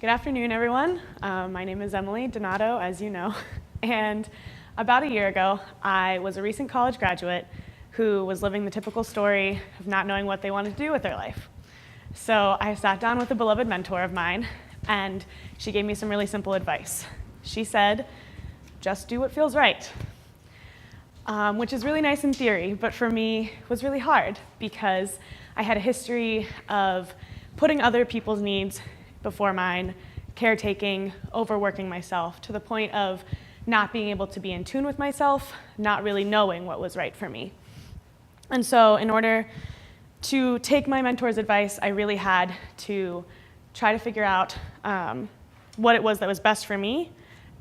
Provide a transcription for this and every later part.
Good afternoon, everyone. My name is Emily Donato, as you know, and about a year ago, I was a recent college graduate who was living the typical story of not knowing what they wanted to do with their life. So I sat down with a beloved mentor of mine, and she gave me some really simple advice. She said, just do what feels right, which is really nice in theory, but for me was really hard because I had a history of putting other people's needs before mine, caretaking, overworking myself to the point of not being able to be in tune with myself, not really knowing what was right for me. And so in order to take my mentor's advice, I really had to try to figure out what it was that was best for me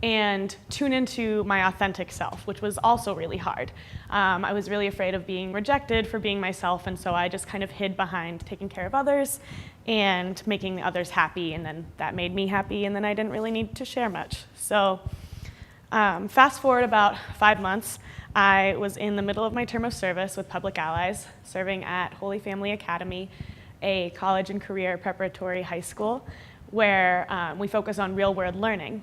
and tune into my authentic self, which was also really hard. I was really afraid of being rejected for being myself, and so I just kind of hid behind taking care of others and making the others happy, and then that made me happy, and then I didn't really need to share much. So fast forward about 5 months, I was in the middle of my term of service with Public Allies, serving at Holy Family Academy, a college and career preparatory high school, where we focus on real-world learning.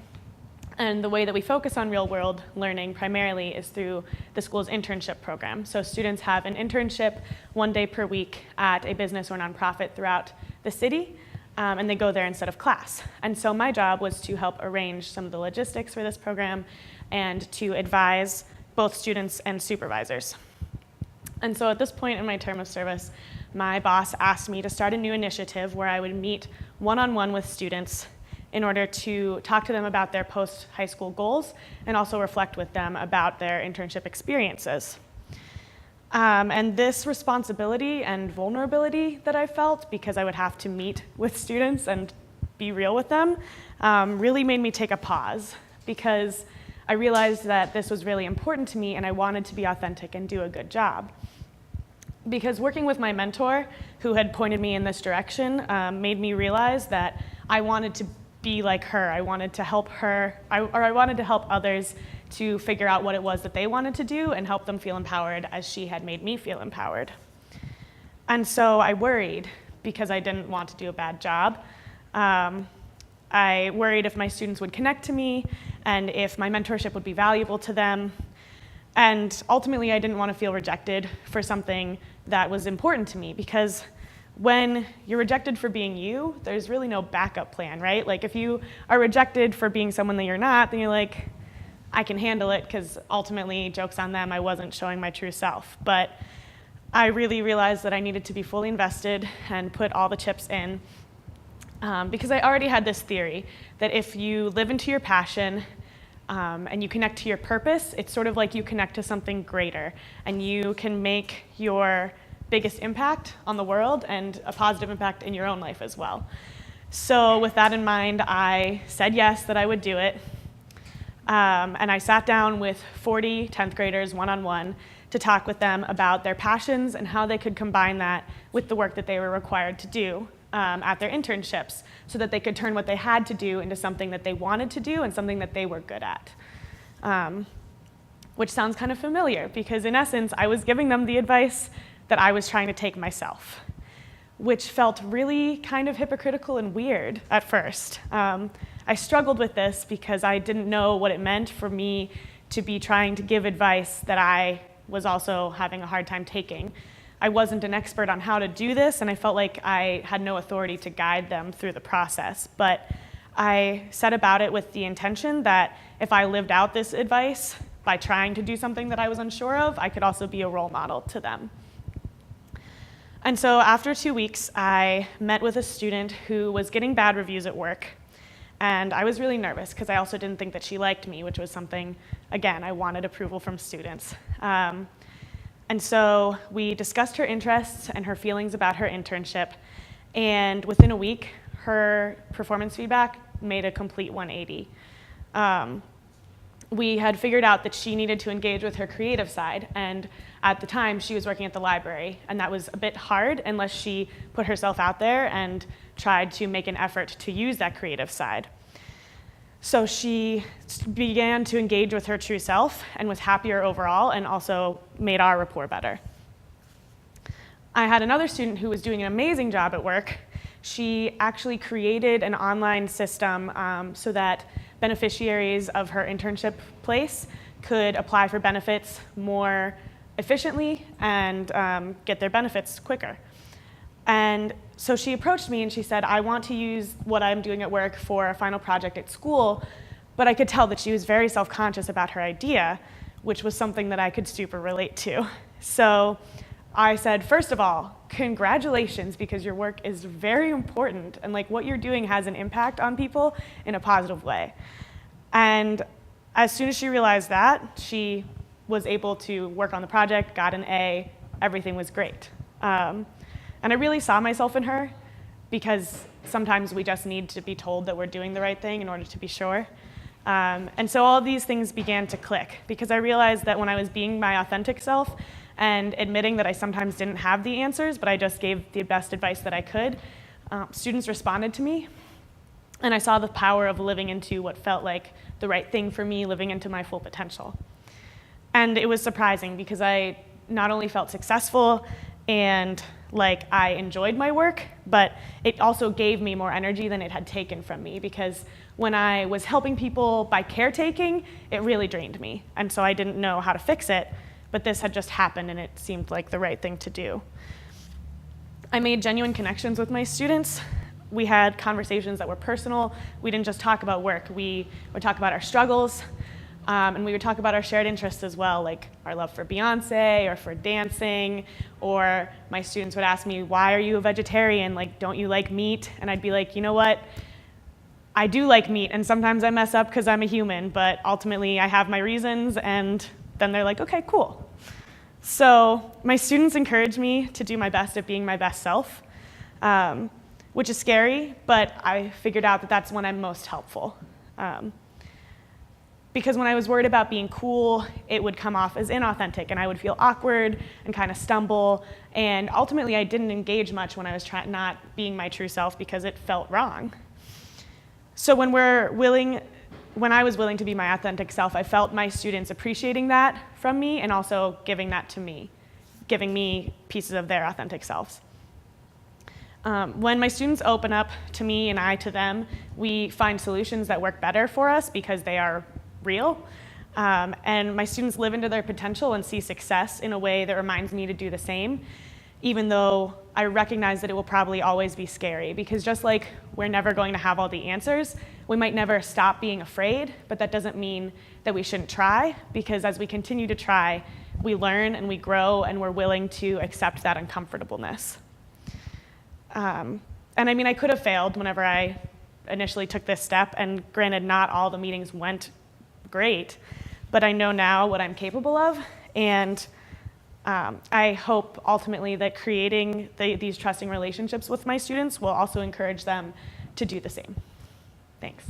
And the way that we focus on real-world learning primarily is through the school's internship program. So students have an internship 1 day per week at a business or nonprofit throughout the city, and they go there instead of class. And so my job was to help arrange some of the logistics for this program and to advise both students and supervisors. And so at this point in my term of service, my boss asked me to start a new initiative where I would meet one-on-one with students in order to talk to them about their post-high school goals and also reflect with them about their internship experiences. And this responsibility and vulnerability that I felt, because I would have to meet with students and be real with them, really made me take a pause, because I realized that this was really important to me and I wanted to be authentic and do a good job. Because working with my mentor, who had pointed me in this direction, made me realize that I wanted to be like her. I wanted to help her, or I wanted to help others to figure out what it was that they wanted to do and help them feel empowered as she had made me feel empowered. And so I worried because I didn't want to do a bad job. I worried if my students would connect to me and if my mentorship would be valuable to them. And ultimately, I didn't want to feel rejected for something that was important to me, because when you're rejected for being you, there's really no backup plan, right? Like if you are rejected for being someone that you're not, then you're like, I can handle it, because ultimately, joke's on them, I wasn't showing my true self. But I really realized that I needed to be fully invested and put all the chips in, because I already had this theory that if you live into your passion and you connect to your purpose, it's sort of like you connect to something greater, and you can make your biggest impact on the world and a positive impact in your own life as well. So with that in mind, I said yes, that I would do it. And I sat down with 40 10th graders one-on-one to talk with them about their passions and how they could combine that with the work that they were required to do at their internships, so that they could turn what they had to do into something that they wanted to do and something that they were good at. Which sounds kind of familiar, because in essence, I was giving them the advice that I was trying to take myself, which felt really kind of hypocritical and weird at first. I struggled with this because I didn't know what it meant for me to be trying to give advice that I was also having a hard time taking. I wasn't an expert on how to do this, and I felt like I had no authority to guide them through the process. But I set about it with the intention that if I lived out this advice by trying to do something that I was unsure of, I could also be a role model to them. And so after 2 weeks, I met with a student who was getting bad reviews at work. And I was really nervous because I also didn't think that she liked me, which was something, again, I wanted approval from students. And so we discussed her interests and her feelings about her internship. And within a week, her performance feedback made a complete 180. We had figured out that she needed to engage with her creative side, and at the time she was working at the library, and that was a bit hard unless she put herself out there and tried to make an effort to use that creative side. So she began to engage with her true self and was happier overall, and also made our rapport better. I had another student who was doing an amazing job at work. she actually created an online system so that beneficiaries of her internship place could apply for benefits more efficiently and get their benefits quicker. And so she approached me and she said, I want to use what I'm doing at work for a final project at school, but I could tell that she was very self-conscious about her idea, which was something that I could super relate to. So I said, first of all, congratulations, because your work is very important and like what you're doing has an impact on people in a positive way. And as soon as she realized that, she was able to work on the project, got an A, everything was great. And I really saw myself in her, because sometimes we just need to be told that we're doing the right thing in order to be sure. And so all of these things began to click, because I realized that when I was being my authentic self and admitting that I sometimes didn't have the answers, but I just gave the best advice that I could, students responded to me. And I saw the power of living into what felt like the right thing for me, living into my full potential. And it was surprising, because I not only felt successful and like I enjoyed my work, but it also gave me more energy than it had taken from me, because when I was helping people by caretaking, it really drained me. And so I didn't know how to fix it, but this had just happened and it seemed like the right thing to do. I made genuine connections with my students. We had conversations that were personal. We didn't just talk about work. We would talk about our struggles, and we would talk about our shared interests as well, like our love for Beyonce or for dancing, or my students would ask me, why are you a vegetarian? Like, don't you like meat? And I'd be like, you know what? I do like meat, and sometimes I mess up because I'm a human, but ultimately I have my reasons, and then they're like, okay, cool. So my students encouraged me to do my best at being my best self, which is scary, but I figured out that that's when I'm most helpful. Because when I was worried about being cool, it would come off as inauthentic, and I would feel awkward and kind of stumble, and ultimately I didn't engage much when I was not being my true self, because it felt wrong. So when I was willing to be my authentic self, I felt my students appreciating that from me and also giving that to me, giving me pieces of their authentic selves. When my students open up to me and I to them, we find solutions that work better for us because they are real. And my students live into their potential and see success in a way that reminds me to do the same, even though I recognize that it will probably always be scary, because just like we're never going to have all the answers, we might never stop being afraid, but that doesn't mean that we shouldn't try, because as we continue to try, we learn and we grow and we're willing to accept that uncomfortableness. And I mean, I could have failed whenever I initially took this step, and granted, not all the meetings went great, but I know now what I'm capable of, and I hope ultimately that creating these trusting relationships with my students will also encourage them to do the same. Thanks.